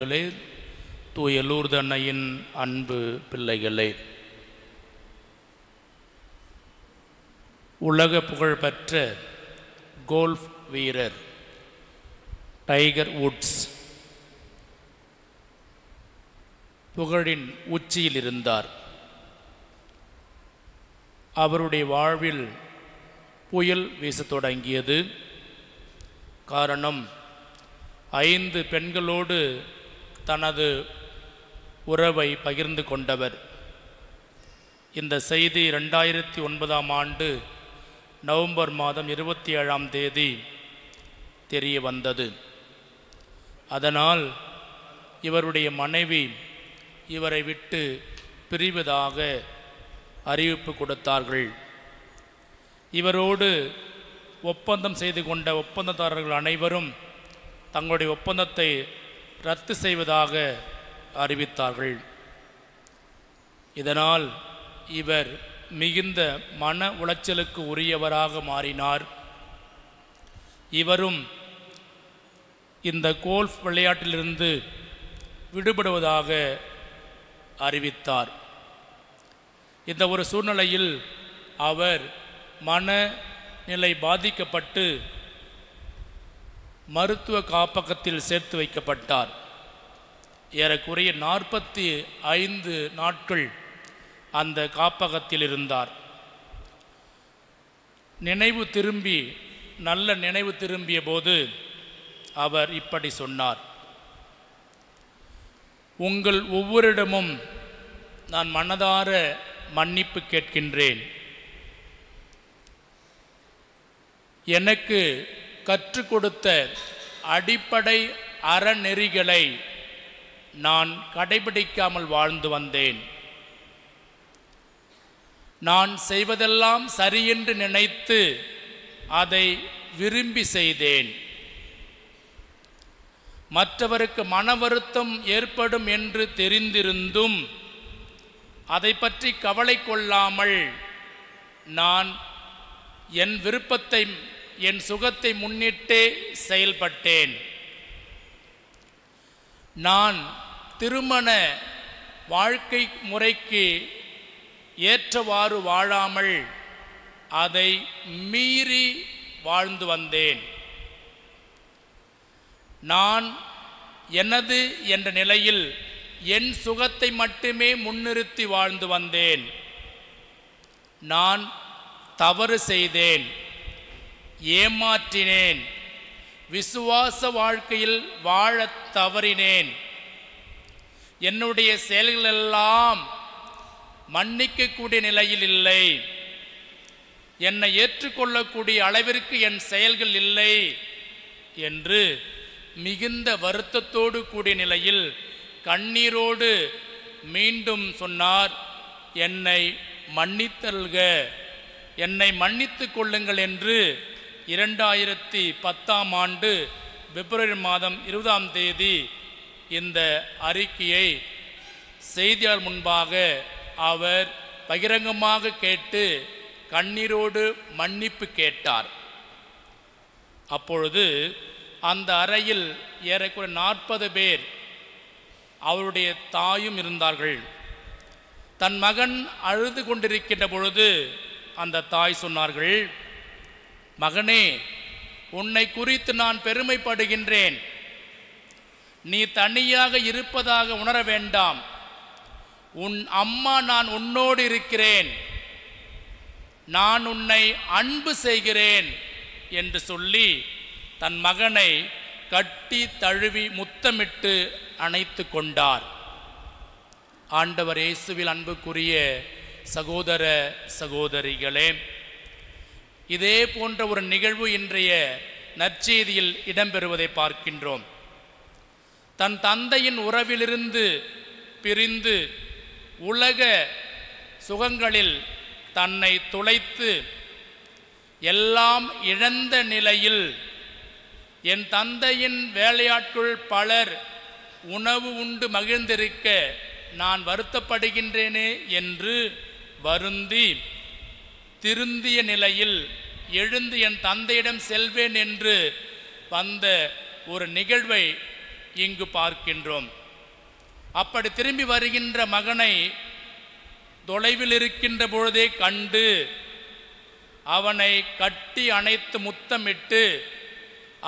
தூய லூர்து அன்னையின் அன்பு பிள்ளைகளே, உலக புகழ்பெற்ற கோல்ஃப் வீரர் டைகர் வுட்ஸ் புகழின் உச்சியில் இருந்தார். அவருடைய வாழ்வில் புயல் வீசத் தொடங்கியது. காரணம், 5 பெண்களோடு தனது உறவை பகிர்ந்து கொண்டவர். இந்த செய்தி 2009 ஆண்டு நவம்பர் மாதம் 27 தெரிய வந்தது. அதனால் இவருடைய மனைவி இவரை விட்டு பிரிவதாக அறிவிப்பு கொடுத்தார்கள். இவரோடு ஒப்பந்தம் செய்து கொண்ட ஒப்பந்ததாரர்கள் அனைவரும் தங்களுடைய ஒப்பந்தத்தை ரத்து செய்வதாக அறிவித்தார்கள். இதனால் இவர் மிகுந்த மன உளைச்சலுக்கு உரியவராக மாறினார். இவரும் இந்த கோல்ஃப் விளையாட்டிலிருந்து விடுபடுவதாக அறிவித்தார். இந்த ஒரு சூழ்நிலையில் அவர் மனநிலை பாதிக்கப்பட்டு மருத்துவ காப்பகத்தில் சேர்த்து வைக்கப்பட்டார். ஏறக்குறைய 45 நாட்கள் அந்த காப்பகத்தில் இருந்தார். நல்ல நினைவு திரும்பிய போது அவர் இப்படி சொன்னார்: உங்கள் ஒவ்வொருடமும் நான் மனதார மன்னிப்பு கேட்கின்றேன். எனக்கு கற்றுக் கொடுத்த அடிப்படை அறநெறிகளை நான் கடைபிடிக்காமல் வாழ்ந்து வந்தேன். நான் செய்வதெல்லாம் சரியென்று நினைத்து அதை விரும்பி செய்தேன். மற்றவருக்கு மன வருத்தம் ஏற்படும் என்று தெரிந்திருந்தும் அதை பற்றி கவலை கொள்ளாமல் நான் என் விருப்பத்தை, என் சுகத்தை முன்னிட்டே செயல்பட்டேன். நான் திருமண வாழ்க்கை முறைக்கு ஏற்றவாறு வாழாமல் அதை மீறி வாழ்ந்து வந்தேன். நான் எனது என்ற நிலையில் என் சுகத்தை மட்டுமே முன்னிறுத்தி வாழ்ந்து வந்தேன். நான் தவறு செய்தேன், ஏமாற்றினேன், விசுவாச வாழ்க்கையில் வாழத் தவறினேன். என்னுடைய செயல்களெல்லாம் மன்னிக்கக்கூடிய நிலையில் இல்லை. என்னை ஏற்றுக்கொள்ளக்கூடிய அளவிற்கு என் செயல்கள் இல்லை என்று மிகுந்த வருத்தத்தோடு கூடிய நிலையில் கண்ணீரோடு மீண்டும் சொன்னார்: என்னை மன்னித்தல்க, என்னை மன்னித்து கொள்ளுங்கள் என்று 2010 ஆண்டு பிப்ரவரி மாதம் 20 இந்த அறிக்கையை செய்தியாளர் முன்பாக அவர் பகிரங்கமாக கேட்டு கண்ணீரோடு மன்னிப்பு கேட்டார். அப்பொழுது அந்த அறையில் ஏறக்குறைய 40 பேர், அவருடைய தாயும் இருந்தார்கள். தன் மகன் அழுது கொண்டிருக்கின்ற பொழுது அந்த தாய் சொன்னார்கள்: மகனே, உன்னை குறித்து நான் பெருமைப்படுகின்றேன். நீ தனியாக இருப்பதாக உணர வேண்டாம். உன் அம்மா நான் உன்னோடு இருக்கிறேன். நான் உன்னை அன்பு செய்கிறேன் என்று சொல்லி தன் மகனை கட்டி தழுவி முத்தமிட்டு அணைத்து கொண்டார். ஆண்டவர் இயேசுவில் அன்புக்குரிய சகோதர சகோதரிகளே, இதே போன்ற ஒரு நிகழ்வு இன்றைய நற்செய்தியில் இடம்பெறுவதை பார்க்கின்றோம். தன் தந்தையின் உறவிலிருந்து பிரிந்து உலக சுகங்களில் தன்னை துளைத்து எல்லாம் இழந்த நிலையில் என் தந்தையின் வேலையாட்கள் பலர் உணவு உண்டு மகிழ்ந்திருக்க நான் வருத்தப்படுகின்றேனே என்று வருந்தி திருந்திய நிலையில் எழுந்து என் தந்தையிடம் செல்வேன் என்று வந்த ஒரு நிகழ்வை இங்கு பார்க்கின்றோம். அப்படி திரும்பி வருகின்ற மகனை தொலைவில் இருக்கின்ற பொழுதே கண்டு அவனை கட்டி அணைத்து முத்தமிட்டு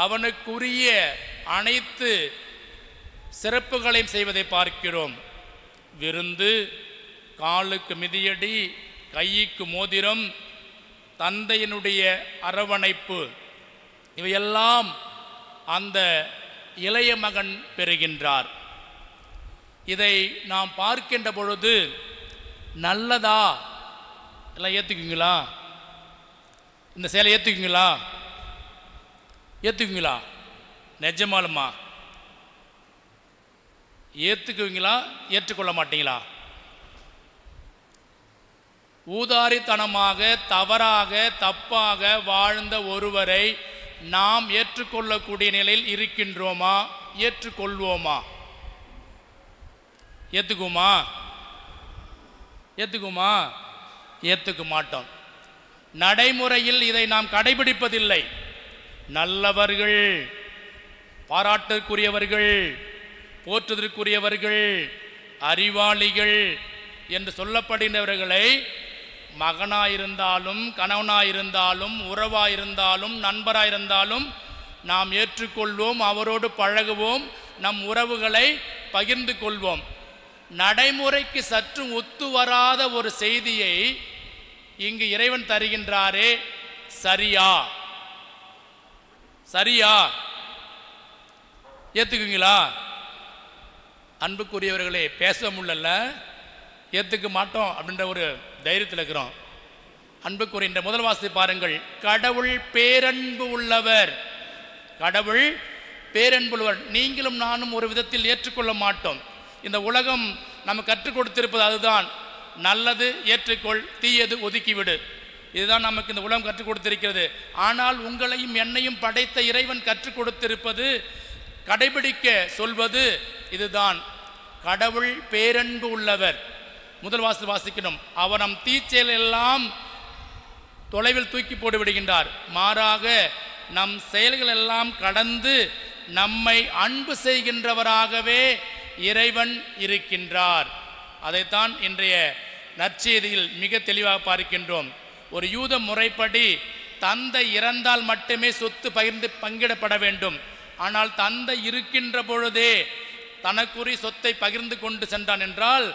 அவனுக்குரிய அனைத்து சிறப்புகளையும் செய்வதை பார்க்கிறோம். விருந்து, காலுக்கு மிதியடி, கைக்கு மோதிரம், தந்தையினுடைய அரவணைப்பு, இவையெல்லாம் அந்த இளைய மகன் பெறுகின்றார். இதை நாம் பார்க்கின்ற பொழுது நல்லதா? எல்லாம் ஏற்றுக்குங்களா? இந்த சேலை ஏற்றுக்குங்களா? ஏற்றுக்குங்களா? நிஜமாலுமா ஏற்றுக்குவீங்களா? ஏற்றுக்கொள்ள மாட்டீங்களா? ஊதாரித்தனமாக தவறாக தப்பாக வாழ்ந்த ஒருவரை நாம் ஏற்றுக்கொள்ளக்கூடிய நிலையில் இருக்கின்றோமா? ஏற்றுக்கொள்வோமா? ஏற்றுக்குமா? ஏற்றுக்குமா? ஏற்றுக்க மாட்டோம். நடைமுறையில் இதை நாம் கடைபிடிப்பதில்லை. நல்லவர்கள், பாராட்டுக்குரியவர்கள், போற்றுதற்குரியவர்கள், அறிவாளிகள் என்று சொல்லப்படுகின்றவர்களை மகனாயிருந்தாலும் கணவனாயிருந்தாலும் உறவாயிருந்தாலும் நண்பராயிருந்தாலும் நாம் ஏற்றுக்கொள்வோம், அவரோடு பழகுவோம், நம் உறவுகளை பகிர்ந்து கொள்வோம். நடைமுறைக்கு சற்று ஒத்து வராத ஒரு செய்தியை இங்கு இறைவன் தருகின்றாரே, சரியா? சரியா? ஏற்றுக்குங்களா? அன்புக்குரியவர்களே, பேச முடியல, ஏற்றுக்க மாட்டோம் அப்படின்ற ஒரு தைரியத்தில் இருக்கிறோம். அன்புக்குரிய இந்த முதல் வாசத்தை பாருங்கள். கடவுள் பேரன்பு உள்ளவர். கடவுள் பேரன்பு உள்ளவர். நீங்களும் நானும் ஒரு விதத்தில் ஏற்றுக்கொள்ள மாட்டோம். இந்த உலகம் நம்ம கற்றுக் கொடுத்திருப்பது அதுதான். நல்லது ஏற்றுக்கொள், தீயது ஒதுக்கிவிடு. இதுதான் நமக்கு இந்த உலகம் கற்றுக் கொடுத்திருக்கிறது. ஆனால் உங்களையும் என்னையும் படைத்த இறைவன் கற்றுக் கொடுத்திருப்பது, கடைபிடிக்க சொல்வது இதுதான். கடவுள் பேரன்பு உள்ளவர். முதல் வாசிக்கணும். அவர் நம் தீச்செயல் எல்லாம் தொலைவில் தூக்கி போட்டு விடுகின்றார். மாறாக நம் செயல்கள் எல்லாம் கடந்து நம்மை அன்பு செய்கின்றவராகவே இறைவன் இருக்கின்றார். அதைத்தான் இன்றைய நற்செய்தியில் மிக தெளிவாக பார்க்கின்றோம். ஒரு யூத முறைப்படி தந்தை இறந்தால் மட்டுமே சொத்து பங்கிடப்பட வேண்டும். ஆனால் தந்தை இருக்கின்ற பொழுதே தனக்குரிய சொத்தை பகிர்ந்து கொண்டு சென்றான் என்றால்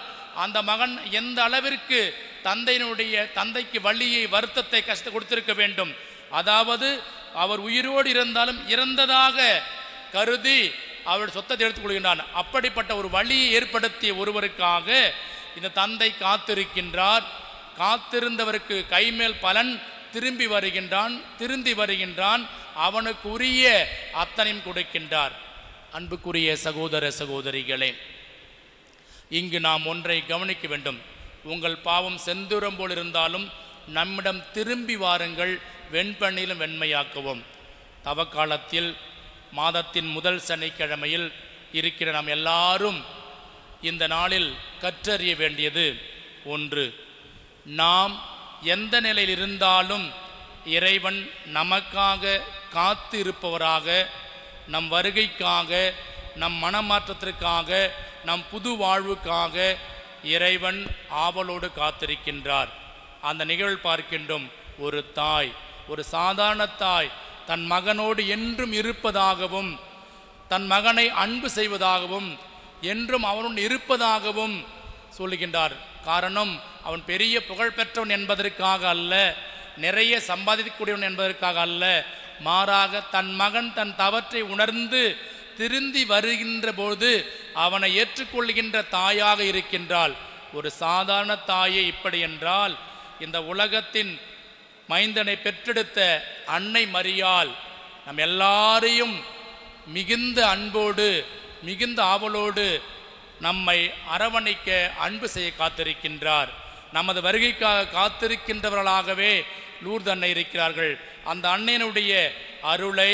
அந்த மகன் எந்த அளவிற்கு தந்தைக்கு வலியை, வருத்தத்தை, கஷ்டத்தை கொடுத்திருக்க வேண்டும். அதாவது அவர் உயிரோடு இருந்தாலும் இறந்ததாக கருதி அவருடைய சொத்தை எடுத்துக் கொள்கின்றான். அப்படிப்பட்ட ஒரு வலியை ஏற்படுத்திய ஒருவருக்காக இந்த தந்தை காத்திருக்கின்றார். காத்திருந்தவருக்கு கைமேல் பலன் திரும்பி வருகின்றான். அவனுக்கு உரிய அத்தனையும் கொடுக்கின்றார். அன்புக்குரிய சகோதர சகோதரிகளே, இங்கு நாம் ஒன்றை கவனிக்க வேண்டும். உங்கள் பாவம் செந்தூரம் போல் இருந்தாலும் நம்மிடம் திரும்பி வாருங்கள், வெண்பண்ணிலும் வெண்மையாக்குவோம். தவக்காலத்தில் மாதத்தின் முதல் சனிக்கிழமையில் இருக்கிற நாம் எல்லாரும் இந்த நாளில் கற்றறிய வேண்டியது ஒன்று. நாம் எந்த நிலையில் இருந்தாலும் இறைவன் நமக்காக காத்து இருப்பவராக, நம் வருகைக்காக, நம் மனமாற்றத்திற்காக, நம் புது வாழ்வுக்காக இறைவன் ஆவலோடு காத்திருக்கின்றார். அந்த நிகழ்வு பார்க்கின்றோம். ஒரு தாய், ஒரு சாதாரண தாய் தன் மகனோடு என்றும் இருப்பதாகவும், தன் மகனை அன்பு செய்வதாகவும், என்றும் அவனுடன் இருப்பதாகவும் சொல்லுகின்றார். காரணம், அவன் பெரிய புகழ் பெற்றவன் என்பதற்காக அல்ல, நிறைய சம்பாதிக்கக்கூடியவன் என்பதற்காக அல்ல, மாறாக தன் மகன் தன் தவற்றை உணர்ந்து திருந்தி வருகின்ற போது அவனை ஏற்றுக்கொள்கின்ற தாயாக இருக்கின்றாள். ஒரு சாதாரண தாயை இப்படி என்றால், இந்த உலகத்தின் மைந்தனை பெற்றெடுத்த அன்னை மரியாள் நம் எல்லாரையும் மிகுந்த அன்போடு, மிகுந்த ஆவலோடு நம்மை அரவணைக்க, அன்பு செய்ய காத்திருக்கின்றார். நமது வருகைக்காக காத்திருக்கின்றவர்களாகவே லூர்து அன்னை இருக்கிறார்கள். அந்த அன்னையினுடைய அருளை,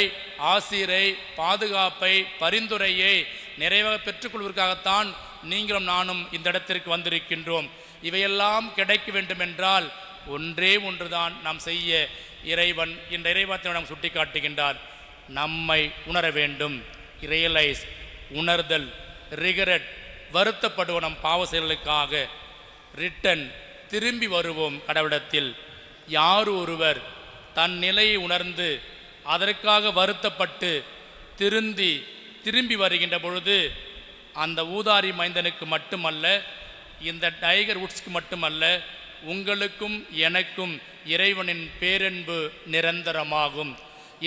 ஆசிரை, பாதுகாப்பை, பரிந்துரையை நிறைவாக பெற்றுக்கொள்வதற்காகத்தான் நீங்களும் நானும் இந்த இடத்திற்கு வந்திருக்கின்றோம். இவையெல்லாம் கிடைக்க வேண்டுமென்றால் ஒன்றே ஒன்றுதான் நாம் செய்ய இறைவன் இந்த இறைவார்த்தையை நாம் சுட்டி காட்டுகின்றார். நம்மை உணர வேண்டும். ரியலைஸ், உணர்தல், ரிகரெட், வருத்தப்படுவோம் நம் பாவ செயல்களுக்காக. ரிட்டன், திரும்பி வருவோம் கடவுளிடத்தில். யார் ஒருவர் தன் நிலையை உணர்ந்து அதற்காக வருத்தப்பட்டு திரும்பி வருகின்ற பொழுது, அந்த ஊதாரி மைந்தனுக்கு மட்டுமல்ல, இந்த டைகர் உட்ஸ்க்கு மட்டுமல்ல, உங்களுக்கும் எனக்கும் இறைவனின் பேரன்பு நிரந்தரமாகும்.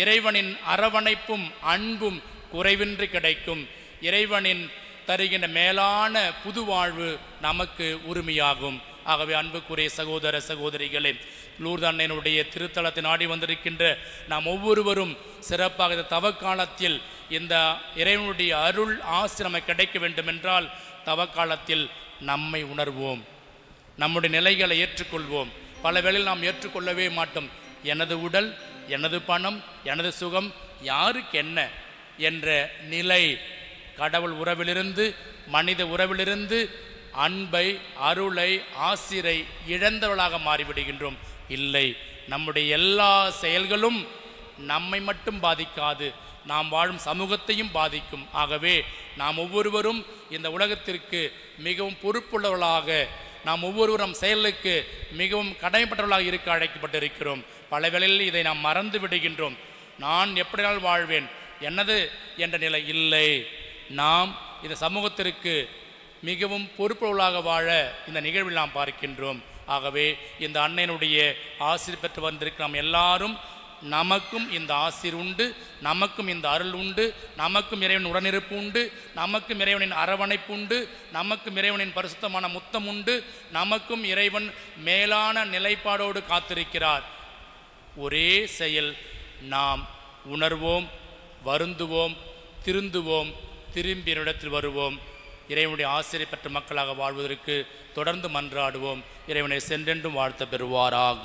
இறைவனின் அரவணைப்பும் அன்பும் குறைவின்றி கிடைக்கும். இறைவனின் தருகின்ற மேலான புது வாழ்வு நமக்கு உரிமையாகும். ஆகவே அன்புக்குரிய சகோதர சகோதரிகளே, லூர்து அன்னையினுடைய திருத்தலத்தை நாடி வந்திருக்கின்ற நாம் ஒவ்வொருவரும் சிறப்பாக இந்த தவக்காலத்தில் இந்த இறைவனுடைய அருள் ஆசிரமை கிடைக்க வேண்டுமென்றால் தவக்காலத்தில் நம்மை உணர்வோம், நம்முடைய நிலைகளை ஏற்றுக்கொள்வோம். பல வேளையில் நாம் ஏற்றுக்கொள்ளவே மாட்டோம். எனது உடல், எனது பணம், எனது சுகம் யாருக்கு என்ன என்ற நிலை, கடவுள் உறவிலிருந்து மனித உறவிலிருந்து அன்பை, அருளை, ஆசிரை இழந்தவர்களாக மாறிவிடுகின்றோம். இல்லை, நம்முடைய எல்லா செயல்களும் நம்மை மட்டும் பாதிக்காது, நாம் வாழும் சமூகத்தையும் பாதிக்கும். ஆகவே நாம் ஒவ்வொருவரும் இந்த உலகத்திற்கு மிகவும் பொறுப்புள்ளவர்களாக, நாம் ஒவ்வொருவரும் செயலுக்கு மிகவும் கடமைப்பட்டவர்களாக இருக்க அழைக்கப்பட்டிருக்கிறோம். பல வேளைகளில் இதை நாம் மறந்து விடுகின்றோம். நான் எப்படினால் வாழ்வேன், என்னது என்ற நிலை இல்லை. நாம் இந்த சமூகத்திற்கு மிகவும் பொறுப்புள்ளவர்களாக வாழ இந்த நிகழ்வில் நாம் பார்க்கின்றோம். ஆகவே இந்த அன்னையினுடைய ஆசீர் பெற்று வந்திருக்க நாம் எல்லாரும், நமக்கும் இந்த ஆசீர் உண்டு, நமக்கும் இந்த அருள் உண்டு, நமக்கும் இறைவன் உடனிருப்பு உண்டு, நமக்கும் இறைவனின் அரவணைப்பு உண்டு, நமக்கும் இறைவனின் பரிசுத்தமான முத்தம் உண்டு, நமக்கும் இறைவன் மேலான நிலைப்பாடோடு காத்திருக்கிறார். ஒரே செயல், நாம் உணர்வோம், வருந்துவோம், திருந்துவோம், திரும்பி இடத்தில் வருவோம். இறைவனுடைய ஆசிரியை பெற்ற மக்களாக வாழ்வதற்கு தொடர்ந்து மன்றாடுவோம். இறைவனை சென்றென்றும் வாழ்த்த பெறுவாராக.